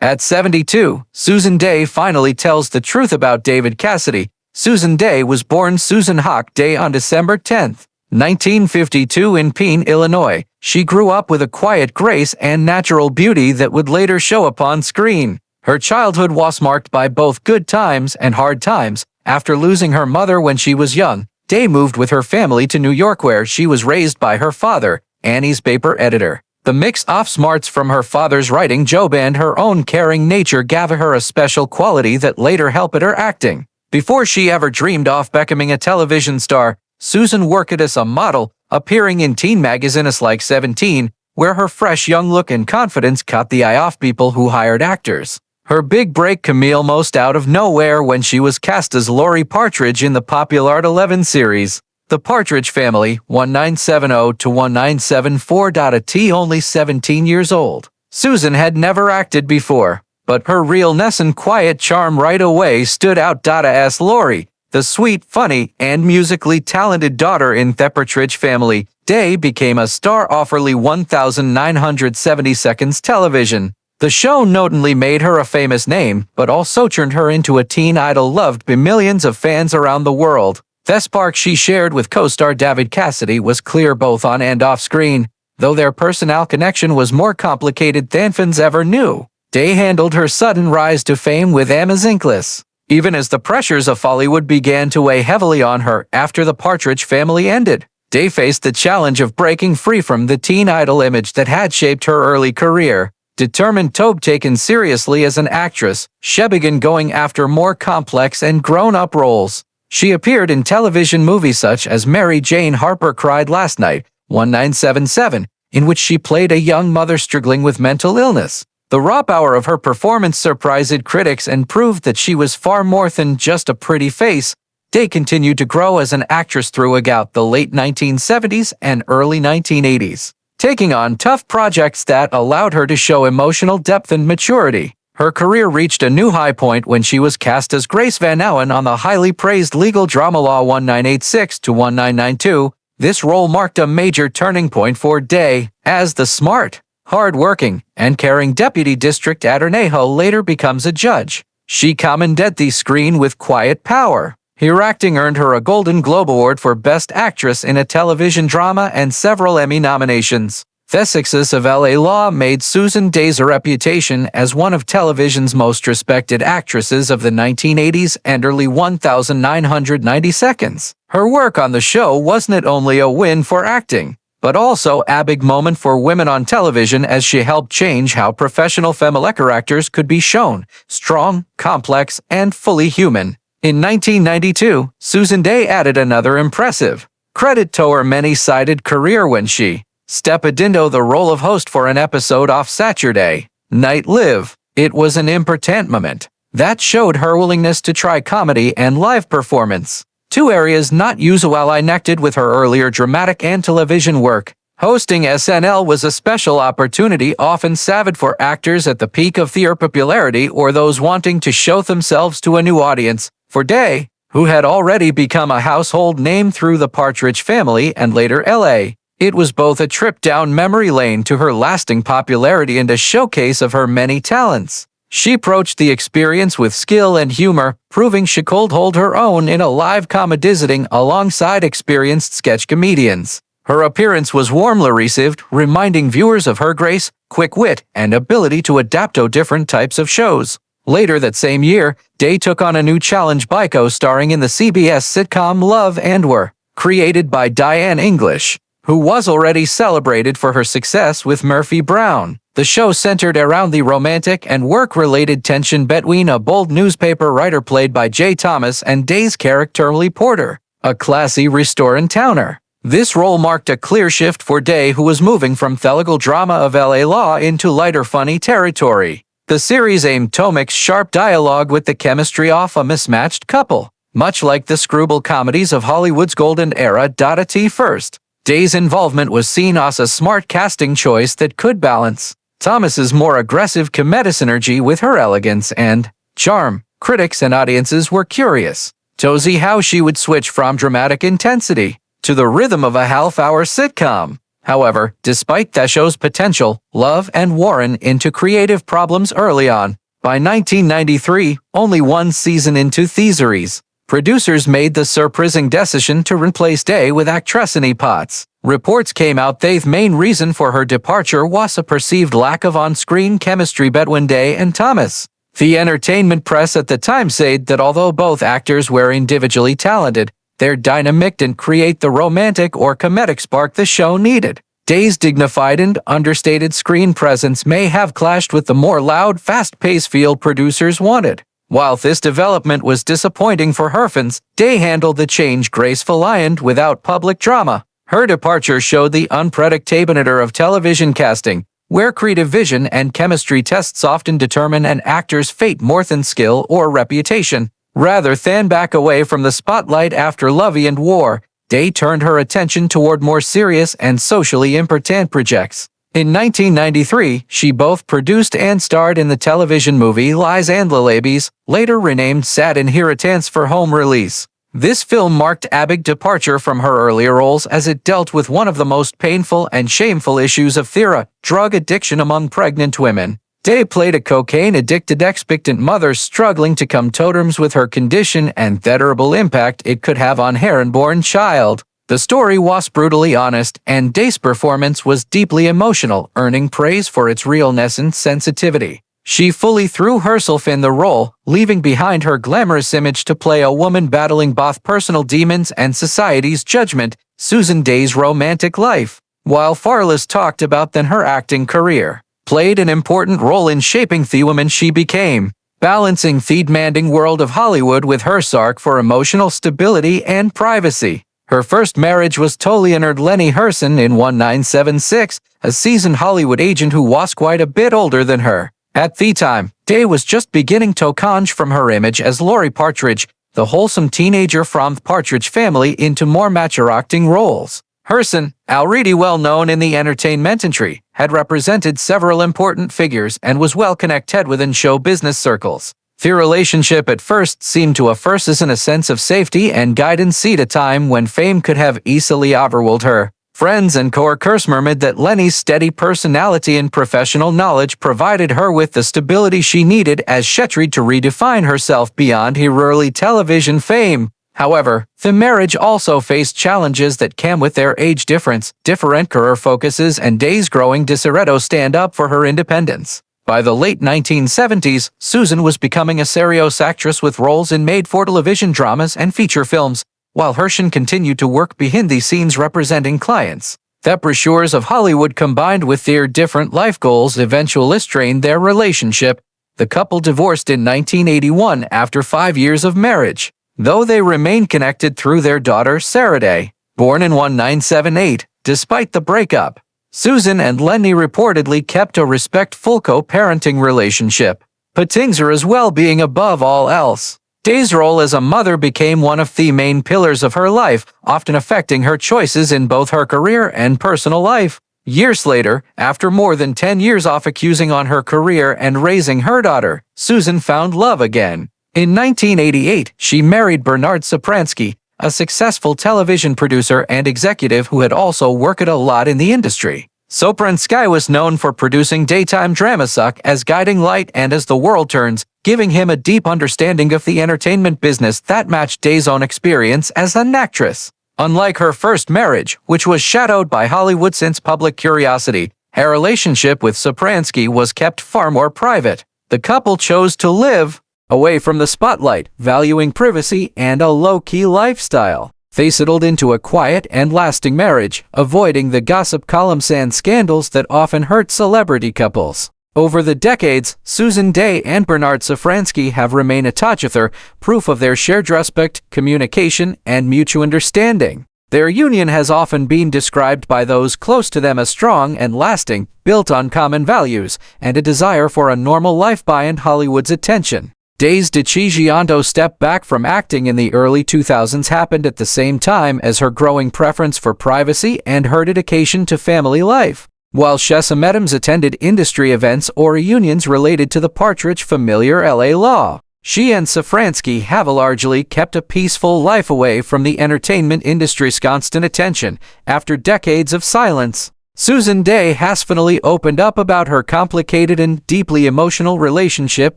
At 72, Susan Day finally tells the truth about David Cassidy. Susan Day was born Susan Hawk Day on December 10, 1952 in Peine, Illinois. She grew up with a quiet grace and natural beauty that would later show upon screen. Her childhood was marked by both good times and hard times. After losing her mother when she was young, Day moved with her family to New York, where she was raised by her father, Annie's paper editor. The mix of smarts from her father's writing job and her own caring nature gave her a special quality that later helped her acting. Before she ever dreamed of becoming a television star, Susan worked as a model, appearing in teen magazines like 17, where her fresh young look and confidence caught the eye of people who hired actors. Her big break came almost out of nowhere when she was cast as Laurie Partridge in the popular Art 11 series, The Partridge Family, 1970 to 1974. At only 17 years old, Susan had never acted before, but her realness and quiet charm right away stood out. As Laurie, the sweet, funny, and musically talented daughter in The Partridge Family, Day became a star of early 1970s television. The show not only made her a famous name, but also turned her into a teen idol loved by millions of fans around the world. The spark she shared with co-star David Cassidy was clear both on and off screen, though their personal connection was more complicated than fans ever knew. Day handled her sudden rise to fame with Zinkless, even as the pressures of Hollywood began to weigh heavily on her after The Partridge Family ended. Day faced the challenge of breaking free from the teen idol image that had shaped her early career. Determined to be taken seriously as an actress, she began going after more complex and grown-up roles. She appeared in television movies such as Mary Jane Harper Cried Last Night, 1977, in which she played a young mother struggling with mental illness. The raw power of her performance surprised critics and proved that she was far more than just a pretty face. Day continued to grow as an actress throughout the late 1970s and early 1980s, taking on tough projects that allowed her to show emotional depth and maturity. Her career reached a new high point when she was cast as Grace Van Allen on the highly praised legal drama Law 1986 to 1992. This role marked a major turning point for Day, as the smart, hard-working, and caring deputy district attorney who later becomes a judge. She commanded the screen with quiet power. Her acting earned her a Golden Globe Award for Best Actress in a Television Drama and several Emmy nominations. The success of LA Law made Susan Day's reputation as one of television's most respected actresses of the 1980s and early 1990s. Her work on the show wasn't only a win for acting, but also a big moment for women on television, as she helped change how professional female actors could be shown strong, complex, and fully human. In 1992, Susan Day added another impressive credit to her many-sided career when she stepped into the role of host for an episode of Saturday Night Live. It was an important moment that showed her willingness to try comedy and live performance, two areas not usually connected with her earlier dramatic and television work. Hosting SNL was a special opportunity often saved for actors at the peak of their popularity or those wanting to show themselves to a new audience. For Day, who had already become a household name through The Partridge Family and later LA, it was both a trip down memory lane to her lasting popularity and a showcase of her many talents. She approached the experience with skill and humor, proving she could hold her own in a live comedy setting alongside experienced sketch comedians. Her appearance was warmly received, reminding viewers of her grace, quick wit, and ability to adapt to different types of shows. Later that same year, Day took on a new challenge by co-starring in the CBS sitcom Love and War, created by Diane English, who was already celebrated for her success with Murphy Brown. The show centered around the romantic and work-related tension between a bold newspaper writer played by Jay Thomas and Day's character Lee Porter, a classy restaurant-owner. This role marked a clear shift for Day, who was moving from the legal drama of LA Law into lighter funny territory. The series aimed to mix sharp dialogue with the chemistry of a mismatched couple, much like the screwball comedies of Hollywood's golden era. At first, Day's involvement was seen as a smart casting choice that could balance Thomas's more aggressive comedic energy with her elegance and charm. Critics and audiences were curious to see how she would switch from dramatic intensity to the rhythm of a half-hour sitcom. However, despite the show's potential, Love and Warren into creative problems early on. By 1993, only one season into the series, producers made the surprising decision to replace Day with actress Annie Potts. Reports came out the main reason for her departure was a perceived lack of on-screen chemistry between Day and Thomas. The entertainment press at the time said that although both actors were individually talented, their dynamic didn't create the romantic or comedic spark the show needed. Day's dignified and understated screen presence may have clashed with the more loud, fast-paced feel producers wanted. While this development was disappointing for her fans, Day handled the change gracefully and without public drama. Her departure showed the unpredictability of television casting, where creative vision and chemistry tests often determine an actor's fate more than skill or reputation. Rather than back away from the spotlight after Love and War, Day turned her attention toward more serious and socially important projects. In 1993, she both produced and starred in the television movie Lies and Lullabies, later renamed Sad Inheritance for home release. This film marked Abig's departure from her earlier roles as it dealt with one of the most painful and shameful issues of theater, drug addiction among pregnant women. Day played a cocaine-addicted expectant mother struggling to come to terms with her condition and the terrible impact it could have on her unborn child. The story was brutally honest, and Day's performance was deeply emotional, earning praise for its realness and sensitivity. She fully threw herself in the role, leaving behind her glamorous image to play a woman battling both personal demons and society's judgment. Susan Day's romantic life, while far less talked about than her acting career, played an important role in shaping the woman she became, balancing the demanding world of Hollywood with her search for emotional stability and privacy. Her first marriage was to Leonard Lenny Herson in 1976, a seasoned Hollywood agent who was quite a bit older than her. At the time, Day was just beginning to change from her image as Laurie Partridge, the wholesome teenager from the Partridge Family, into more mature acting roles. Herson, already well known in the entertainment industry, had represented several important figures and was well connected within show business circles. Their relationship at first seemed to offer us in a sense of safety and guidance at a time when fame could have easily overwhelmed her. Friends and co-workers murmured that Lenny's steady personality and professional knowledge provided her with the stability she needed as she tried to redefine herself beyond her early television fame. However, the marriage also faced challenges that came with their age difference, different career focuses, and Day's growing desire to stand up for her independence. By the late 1970s, Susan was becoming a serious actress with roles in made-for-television dramas and feature films, while Herson continued to work behind the scenes representing clients. The pressures of Hollywood combined with their different life goals eventually strained their relationship. The couple divorced in 1981 after 5 years of marriage, though they remained connected through their daughter Sarah Day, born in 1978. Despite the breakup, Susan and Lenny reportedly kept a respectful co-parenting relationship, putting her well-being above all else. Day's role as a mother became one of the main pillars of her life, often affecting her choices in both her career and personal life. Years later, after more than 10 years of focusing on her career and raising her daughter, Susan found love again. In 1988, she married Bernard Sopransky, a successful television producer and executive who had also worked a lot in the industry. Sopransky was known for producing daytime dramas such as Guiding Light and As the World Turns, giving him a deep understanding of the entertainment business that matched Day's own experience as an actress. Unlike her first marriage, which was shadowed by Hollywood's public curiosity, her relationship with Sopransky was kept far more private. The couple chose to live away from the spotlight, valuing privacy and a low-key lifestyle. They settled into a quiet and lasting marriage, avoiding the gossip columns and scandals that often hurt celebrity couples. Over the decades, Susan Day and Bernard Safransky have remained attached with her, proof of their shared respect, communication, and mutual understanding. Their union has often been described by those close to them as strong and lasting, built on common values, and a desire for a normal life beyond Hollywood's attention. Day's decision step back from acting in the early 2000s happened at the same time as her growing preference for privacy and her dedication to family life. While Shessa attended industry events or reunions related to the Partridge Family LA law, She and Safransky have largely kept a peaceful life away from the entertainment industry's constant attention after decades of silence. Susan Dey has finally opened up about her complicated and deeply emotional relationship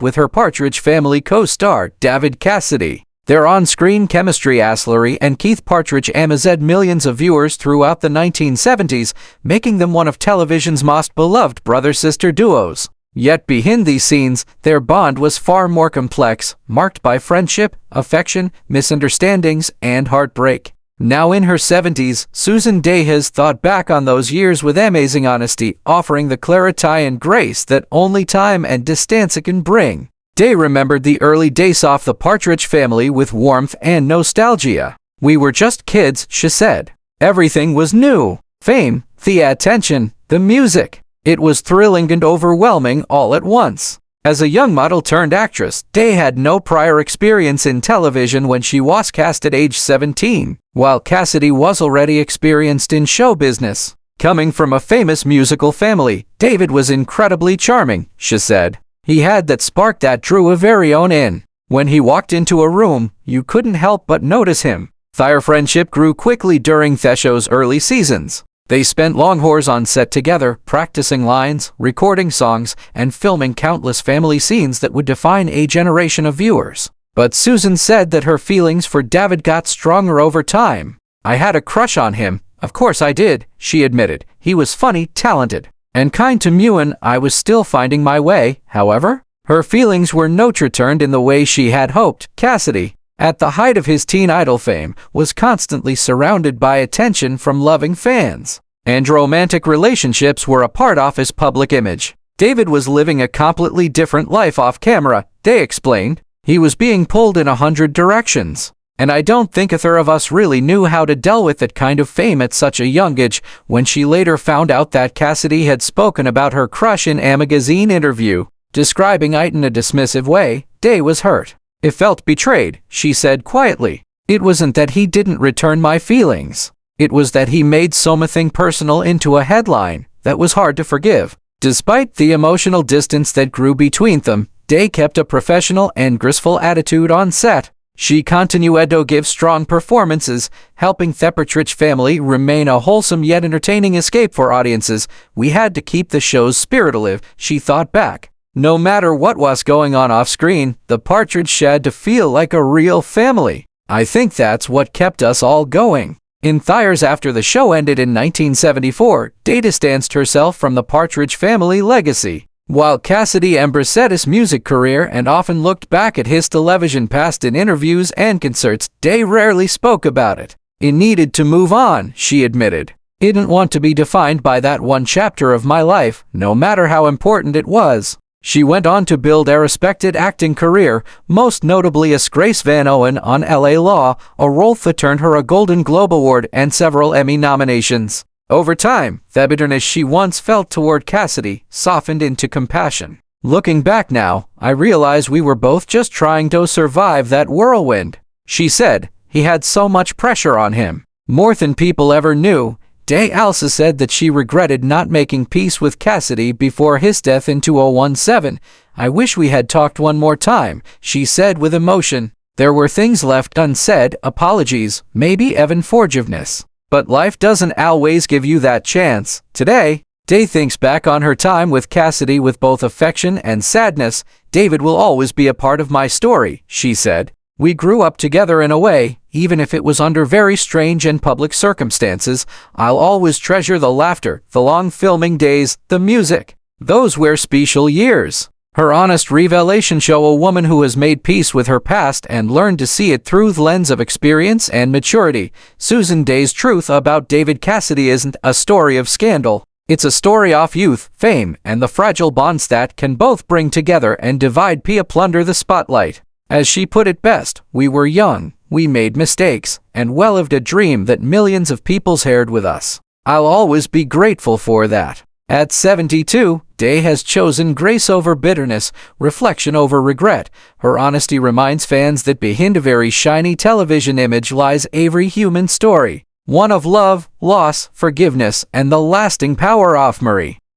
with her Partridge Family co-star, David Cassidy. Their on-screen chemistry Aslery and Keith Partridge amazed millions of viewers throughout the 1970s, making them one of television's most beloved brother-sister duos. Yet behind these scenes, their bond was far more complex, marked by friendship, affection, misunderstandings, and heartbreak. Now in her 70s, Susan Dey has thought back on those years with amazing honesty, offering the clarity and grace that only time and distance can bring. Dey remembered the early days off the Partridge Family with warmth and nostalgia. "We were just kids," she said. "Everything was new. Fame, the attention, the music. It was thrilling and overwhelming all at once." As a young model turned actress, Dey had no prior experience in television when she was cast at age 17, while Cassidy was already experienced in show business. "Coming from a famous musical family, David was incredibly charming," she said. "He had that spark that drew a very own in. When he walked into a room, you couldn't help but notice him." Their friendship grew quickly during the show's early seasons. They spent long hours on set together, practicing lines, recording songs, and filming countless family scenes that would define a generation of viewers. But Susan said that her feelings for David got stronger over time. "I had a crush on him. Of course I did," she admitted. "He was funny, talented, and kind to me when I was still finding my way." However, her feelings were not returned in the way she had hoped. Cassidy, at the height of his teen idol fame, was constantly surrounded by attention from loving fans, and romantic relationships were a part of his public image. David was living a completely different life off camera, Dey explained. "He was being pulled in 100 directions, and I don't think either of us really knew how to deal with that kind of fame at such a young age." When she later found out that Cassidy had spoken about her crush in a magazine interview, describing it in a dismissive way, Dey was hurt. "It felt betrayed," she said quietly. "It wasn't that he didn't return my feelings. It was that he made something personal into a headline that was hard to forgive." Despite the emotional distance that grew between them, Dey kept a professional and graceful attitude on set. She continued to give strong performances, helping the Partridge Family remain a wholesome yet entertaining escape for audiences. "We had to keep the show's spirit alive," she thought back. "No matter what was going on off-screen, the Partridge had to feel like a real family. I think that's what kept us all going." In the years after the show ended in 1974, Dey distanced herself from the Partridge Family legacy. While Cassidy embraced his music career and often looked back at his television past in interviews and concerts, Dey rarely spoke about it. "It needed to move on," she admitted. "I didn't want to be defined by that one chapter of my life, no matter how important it was." She went on to build a respected acting career, most notably as Grace Van Owen on LA Law, a role that earned her a Golden Globe Award and several Emmy nominations. Over time, the bitterness she once felt toward Cassidy softened into compassion. "Looking back now, I realize we were both just trying to survive that whirlwind," she said. "He had so much pressure on him, more than people ever knew." Dey also said that she regretted not making peace with Cassidy before his death in 2017. "I wish we had talked one more time," she said with emotion. "There were things left unsaid, apologies, maybe even forgiveness. But life doesn't always give you that chance." Today, Dey thinks back on her time with Cassidy with both affection and sadness. "David will always be a part of my story," she said. "We grew up together in a way, even if it was under very strange and public circumstances. I'll always treasure the laughter, the long filming days, the music. Those were special years." Her honest revelation show a woman who has made peace with her past and learned to see it through the lens of experience and maturity. Susan Dey's truth about David Cassidy isn't a story of scandal. It's a story of youth, fame, and the fragile bonds that can both bring together and divide under the spotlight. As she put it best, "We were young, we made mistakes, and well lived a dream that millions of people shared with us. I'll always be grateful for that." At 72, Dey has chosen grace over bitterness, reflection over regret. Her honesty reminds fans that behind a very shiny television image lies every human story, one of love, loss, forgiveness, and the lasting power of memory.